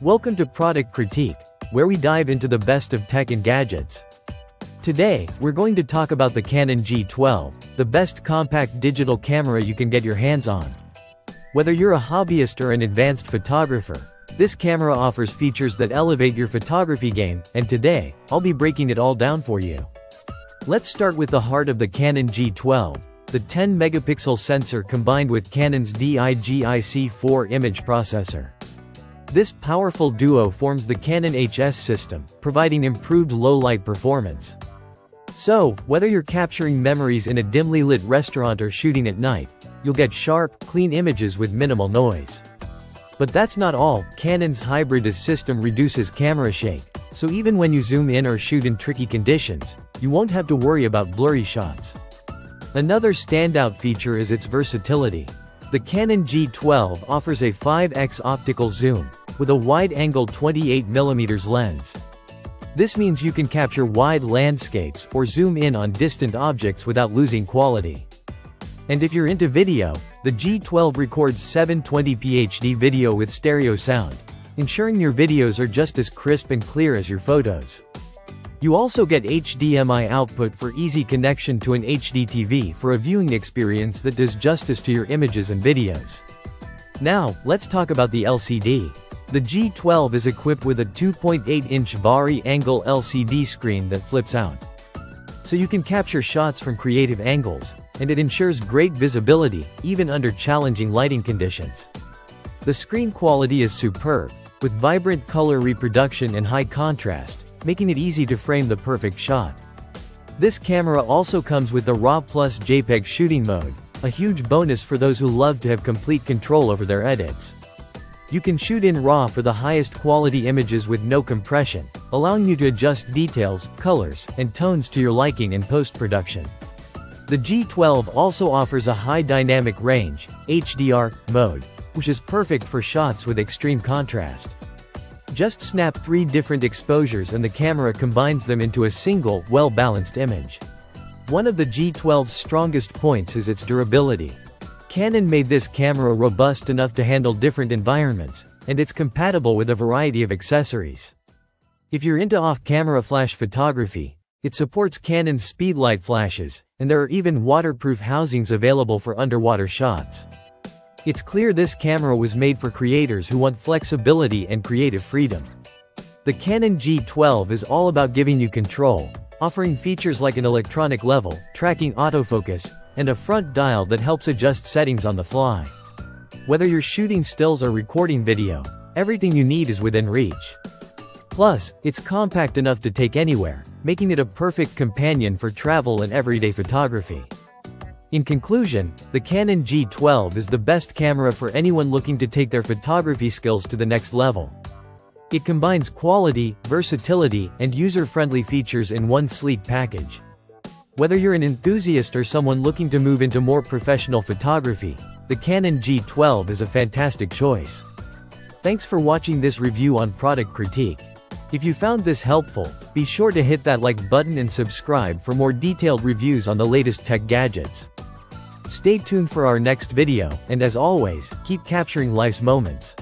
Welcome to Product Critique, where we dive into the best of tech and gadgets. Today, we're going to talk about the Canon G12, the best compact digital camera you can get your hands on. Whether you're a hobbyist or an advanced photographer, this camera offers features that elevate your photography game, and today, I'll be breaking it all down for you. Let's start with the heart of the Canon G12, the 10-megapixel sensor combined with Canon's DIGIC4 image processor. This powerful duo forms the Canon HS system, providing improved low-light performance. So, whether you're capturing memories in a dimly lit restaurant or shooting at night, you'll get sharp, clean images with minimal noise. But that's not all. Canon's hybrid system reduces camera shake, so even when you zoom in or shoot in tricky conditions, you won't have to worry about blurry shots. Another standout feature is its versatility. The Canon G12 offers a 5x optical zoom, with a wide-angle 28mm lens. This means you can capture wide landscapes or zoom in on distant objects without losing quality. And if you're into video, the G12 records 720p HD video with stereo sound, ensuring your videos are just as crisp and clear as your photos. You also get HDMI output for easy connection to an HD TV for a viewing experience that does justice to your images and videos. Now, let's talk about the LCD. The G12 is equipped with a 2.8-inch vari-angle LCD screen that flips out, so you can capture shots from creative angles, and it ensures great visibility, even under challenging lighting conditions. The screen quality is superb, with vibrant color reproduction and high contrast, making it easy to frame the perfect shot. This camera also comes with the RAW plus JPEG shooting mode, a huge bonus for those who love to have complete control over their edits. You can shoot in RAW for the highest quality images with no compression, allowing you to adjust details, colors, and tones to your liking in post-production. The G12 also offers a high dynamic range, HDR, mode, which is perfect for shots with extreme contrast. Just snap 3 different exposures and the camera combines them into a single, well-balanced image. One of the G12's strongest points is its durability. Canon made this camera robust enough to handle different environments, and it's compatible with a variety of accessories. If you're into off-camera flash photography, it supports Canon's speedlight flashes, and there are even waterproof housings available for underwater shots. It's clear this camera was made for creators who want flexibility and creative freedom. The Canon G12 is all about giving you control, offering features like an electronic level, tracking autofocus, and a front dial that helps adjust settings on the fly. Whether you're shooting stills or recording video, everything you need is within reach. Plus, it's compact enough to take anywhere, making it a perfect companion for travel and everyday photography. In conclusion, the Canon G12 is the best camera for anyone looking to take their photography skills to the next level. It combines quality, versatility, and user-friendly features in one sleek package. Whether you're an enthusiast or someone looking to move into more professional photography, the Canon G12 is a fantastic choice. Thanks for watching this review on Product Critique. If you found this helpful, be sure to hit that like button and subscribe for more detailed reviews on the latest tech gadgets. Stay tuned for our next video, and as always, keep capturing life's moments.